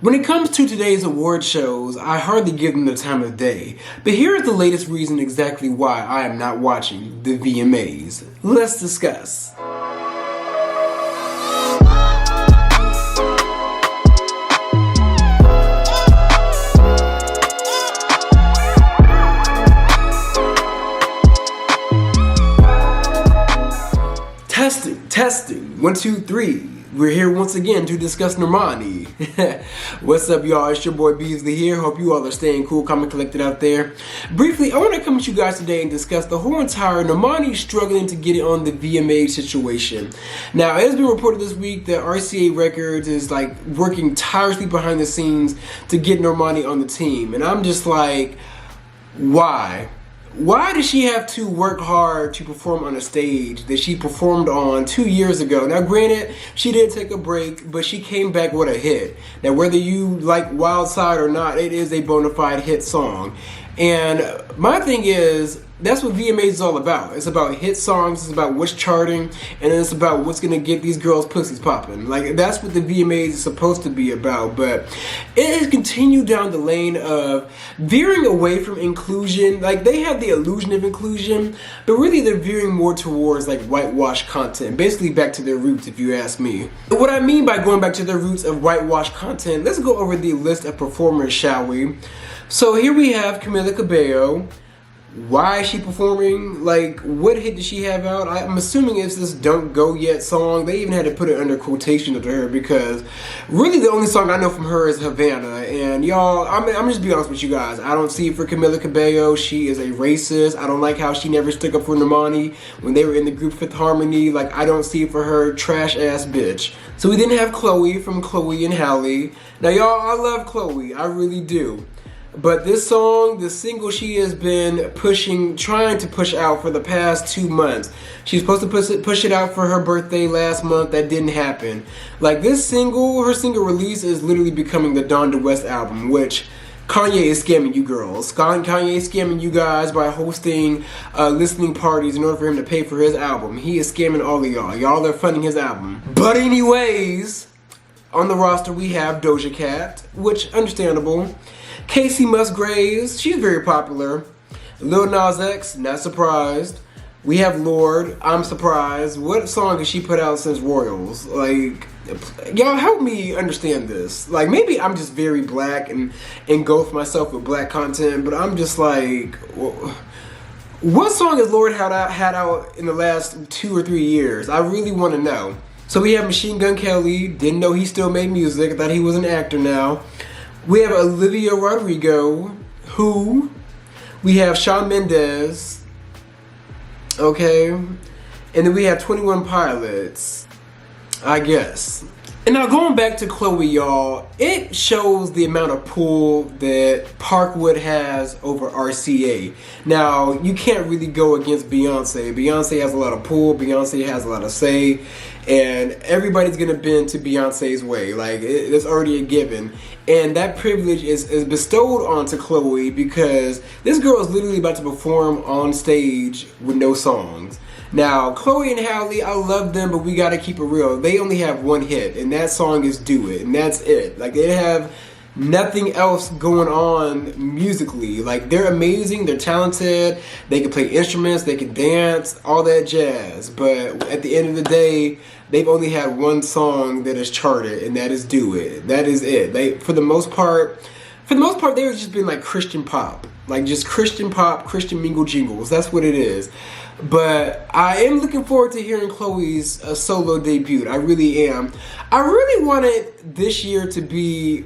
When it comes to today's award shows, I hardly give them the time of day. But here is the latest reason exactly why I am not watching the VMAs. Let's discuss. Testing. 1, 2, 3. We're here once again to discuss Normani. What's up, y'all? It's your boy Beasley here. Hope you all are staying cool, calm, and collected out there. Briefly, I want to come to you guys today and discuss the whole entire Normani struggling to get it on the VMA situation. Now, it has been reported this week that RCA Records is working tirelessly behind the scenes to get Normani on the team. And I'm just like, why? Why does she have to work hard to perform on a stage that she performed on 2 years ago? Now, granted, she did take a break, but she came back with a hit. Now, whether you like Wild Side or not, it is a bona fide hit song. And my thing is, that's what VMAs is all about. It's about hit songs, it's about what's charting, and it's about what's gonna get these girls' pussies popping. That's what the VMAs is supposed to be about. But it has continued down the lane of veering away from inclusion. They have the illusion of inclusion, but really they're veering more towards whitewash content. Basically back to their roots, if you ask me. What I mean by going back to their roots of whitewash content, let's go over the list of performers, shall we? So here we have Camila Cabello. Why is she performing? What hit did she have out? I'm assuming it's this Don't Go Yet song. They even had to put it under quotation to her because really the only song I know from her is Havana. And y'all, I'm just be honest with you guys. I don't see it for Camila Cabello. She is a racist. I don't like how she never stuck up for Normani when they were in the group Fifth Harmony. I don't see it for her, trash ass bitch. So we then have Chloe from Chloe and Halle. Now y'all, I love Chloe. I really do. But this song, the single she has been trying to push out for the past 2 months. She's supposed to push it out for her birthday last month. That didn't happen. This single, her single release is literally becoming the Donda West album, which Kanye is scamming you girls. Kanye is scamming you guys by hosting listening parties in order for him to pay for his album. He is scamming all of y'all. Y'all are funding his album. But anyways, on the roster we have Doja Cat, which, understandable. Casey Musgraves, she's very popular. Lil Nas X, not surprised. We have Lorde, I'm surprised. What song has she put out since Royals? Y'all help me understand this. Maybe I'm just very black and engulf myself with black content, but I'm just what song has Lorde had out in the last 2 or 3 years? I really want to know. So we have Machine Gun Kelly, didn't know he still made music, I thought he was an actor now. We have Olivia Rodrigo, who? We have Shawn Mendes, okay? And then we have 21 Pilots, I guess. And now going back to Chloe, y'all, it shows the amount of pull that Parkwood has over RCA. Now, you can't really go against Beyonce. Beyonce has a lot of pull, Beyonce has a lot of say, and everybody's gonna bend to Beyonce's way. It's already a given. And that privilege is bestowed onto Chloe because this girl is literally about to perform on stage with no songs. Now, Chloe and Halle, I love them, but we gotta keep it real. They only have one hit, and that song is Do It, and that's it. They have nothing else going on musically. They're amazing, they're talented, they can play instruments, they can dance, all that jazz. But at the end of the day, they've only had one song that is charted, and that is Do It. That is it. For the most part, they've just been Christian pop. Just Christian pop, Christian mingle jingles. That's what it is. But I am looking forward to hearing Chloe's solo debut. I really am. I really wanted this year to be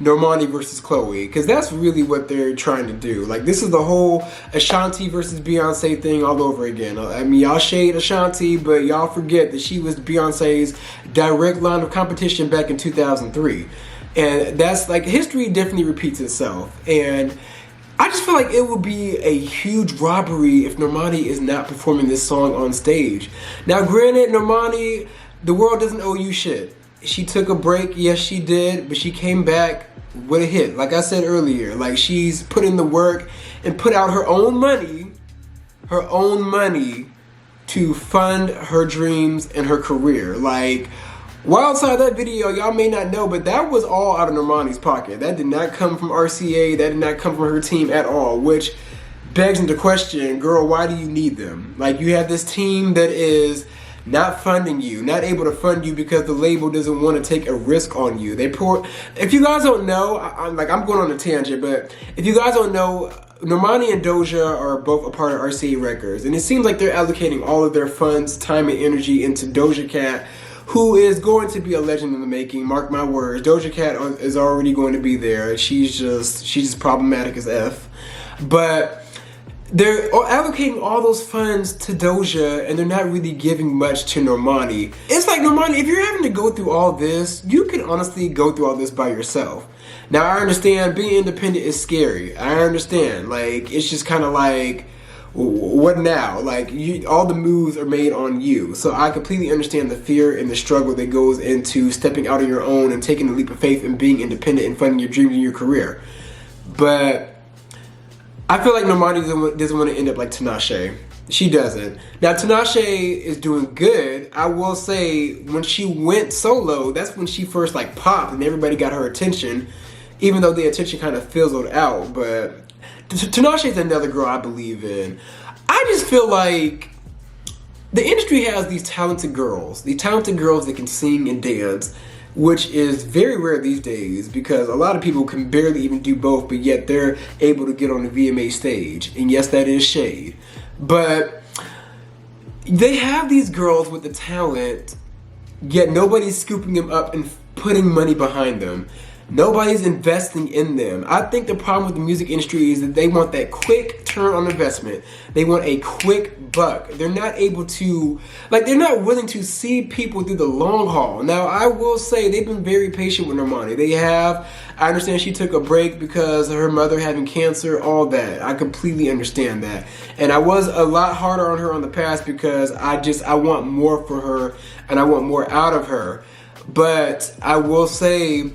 Normani versus Chloe, because that's really what they're trying to do. This is the whole Ashanti versus Beyonce thing all over again. Y'all shade Ashanti, but y'all forget that she was Beyonce's direct line of competition back in 2003. And that's history definitely repeats itself. And I just feel like it would be a huge robbery if Normani is not performing this song on stage. Now, granted, Normani, the world doesn't owe you shit. She took a break, yes she did, but she came back with a hit. Like I said earlier, she's put in the work and put out her own money to fund her dreams and her career. While outside that video, y'all may not know, but that was all out of Normani's pocket. That did not come from RCA. That did not come from her team at all, which begs into question, girl, why do you need them? Like, you have this team that is not funding you, not able to fund you because the label doesn't want to take a risk on you. If you guys don't know, I'm going on a tangent, but if you guys don't know, Normani and Doja are both a part of RCA Records, and it seems like they're allocating all of their funds, time, and energy into Doja Cat, who is going to be a legend in the making. Mark my words. Doja Cat is already going to be there. She's just problematic as F. But they're allocating all those funds to Doja, and they're not really giving much to Normani. It's like, Normani, if you're having to go through all this, you can honestly go through all this by yourself. Now, I understand being independent is scary. I understand. Like, it's just kind of like, what now? Like, all the moves are made on you. So I completely understand the fear and the struggle that goes into stepping out on your own and taking the leap of faith and being independent and funding your dreams and your career. But I feel like Normani doesn't want to end up like Tinashe. She doesn't. Now, Tinashe is doing good. I will say, when she went solo, that's when she first like popped and everybody got her attention, even though the attention kind of fizzled out. But Tinashe is another girl I believe in. I just feel like the industry has these talented girls that can sing and dance, which is very rare these days because a lot of people can barely even do both, but yet they're able to get on the VMA stage. And yes, that is shade. But they have these girls with the talent, yet nobody's scooping them up and putting money behind them. Nobody's investing in them. I think the problem with the music industry is that they want that quick turn on investment. They want a quick buck. They're not able to, they're not willing to see people through the long haul. Now, I will say they've been very patient with Normani. They have. I understand she took a break because of her mother having cancer, all that. I completely understand that. And I was a lot harder on her on the past because I want more for her and I want more out of her. But I will say,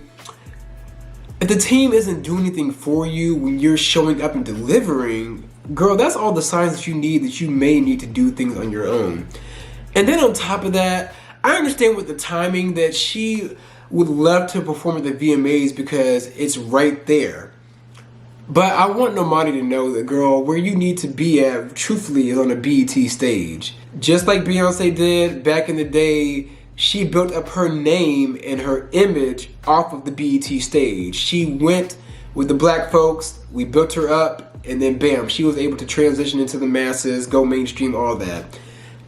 if the team isn't doing anything for you when you're showing up and delivering, girl, that's all the signs that you need that you may need to do things on your own. And then on top of that, I understand with the timing that she would love to perform at the VMAs because it's right there. But I want Normani to know that, girl, where you need to be at, truthfully, is on a BET stage. Just like Beyonce did back in the day, she built up her name and her image off of the BET stage. She went with the black folks, we built her up, and then bam, she was able to transition into the masses, go mainstream, all that.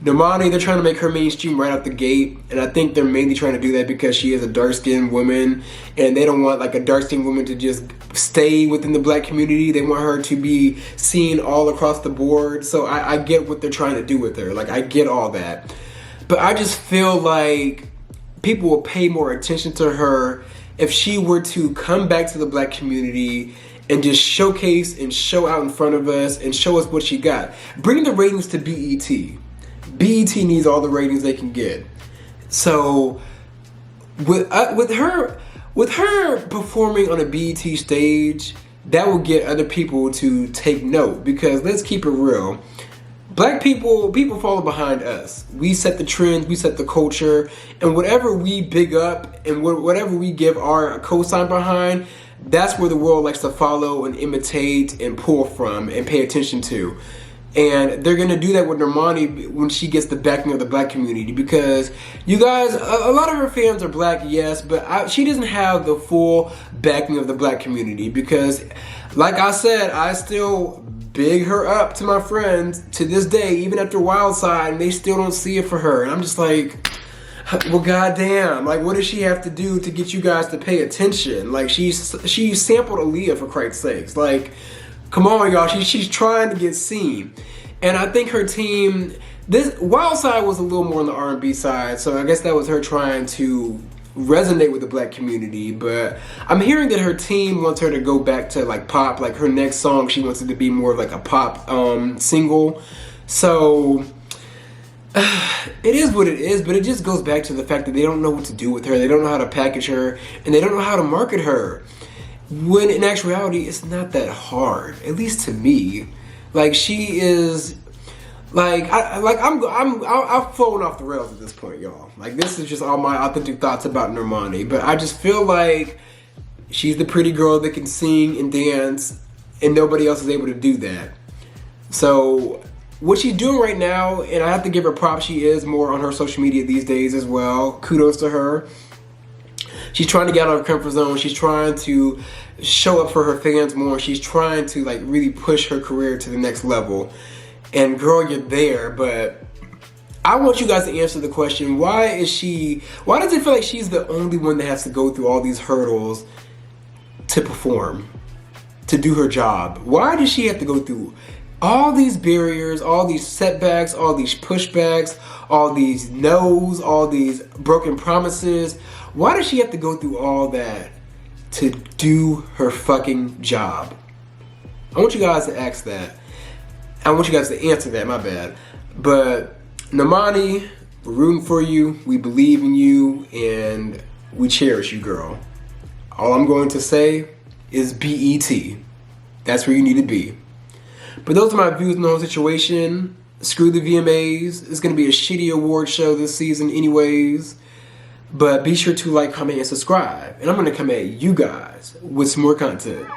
Normani, they're trying to make her mainstream right out the gate, and I think they're mainly trying to do that because she is a dark-skinned woman, and they don't want like a dark-skinned woman to just stay within the black community. They want her to be seen all across the board. So I get what they're trying to do with her. Like, I get all that. But I just feel like people will pay more attention to her if she were to come back to the black community and just showcase and show out in front of us and show us what she got. Bring the ratings to BET. BET needs all the ratings they can get. So with her performing on a BET stage, that will get other people to take note, because let's keep it real. Black people follow behind us. We set the trends, we set the culture, and whatever we big up and whatever we give our cosign behind, that's where the world likes to follow and imitate and pull from and pay attention to. And they're gonna do that with Normani when she gets the backing of the black community, because you guys, a lot of her fans are black, yes, but she doesn't have the full backing of the black community, because like I said, I still big her up to my friends to this day, even after Wild Side, and they still don't see it for her. And I'm just like, well, goddamn, like, what does she have to do to get you guys to pay attention? Like, she sampled Aaliyah, for Christ's sakes. Like, come on, y'all, she's trying to get seen. And I think her team, this Wild Side was a little more on the R&B side, so I guess that was her trying to resonate with the black community. But I'm hearing that her team wants her to go back to like pop. Like, her next song, she wants it to be more of like a pop single. So it is what it is, but it just goes back to the fact that they don't know what to do with her. They don't know how to package her, and they don't know how to market her. When in actuality, it's not that hard, at least to me. Like, she is, Like I've flown off the rails at this point, y'all. Like, this is just all my authentic thoughts about Normani. But I just feel like she's the pretty girl that can sing and dance, and nobody else is able to do that. So what she's doing right now, and I have to give her props, she is more on her social media these days as well. Kudos to her. She's trying to get out of her comfort zone. She's trying to show up for her fans more. She's trying to like really push her career to the next level. And girl, you're there, but I want you guys to answer the question, why does it feel like she's the only one that has to go through all these hurdles to perform, to do her job? Why does she have to go through all these barriers, all these setbacks, all these pushbacks, all these no's, all these broken promises? Why does she have to go through all that to do her fucking job? I want you guys to ask that. I want you guys to answer that, my bad. But Normani, we're rooting for you, we believe in you, and we cherish you, girl. All I'm going to say is BET. That's where you need to be. But those are my views on the whole situation. Screw the VMAs. It's going to be a shitty award show this season anyways. But be sure to like, comment, and subscribe. And I'm going to come at you guys with some more content.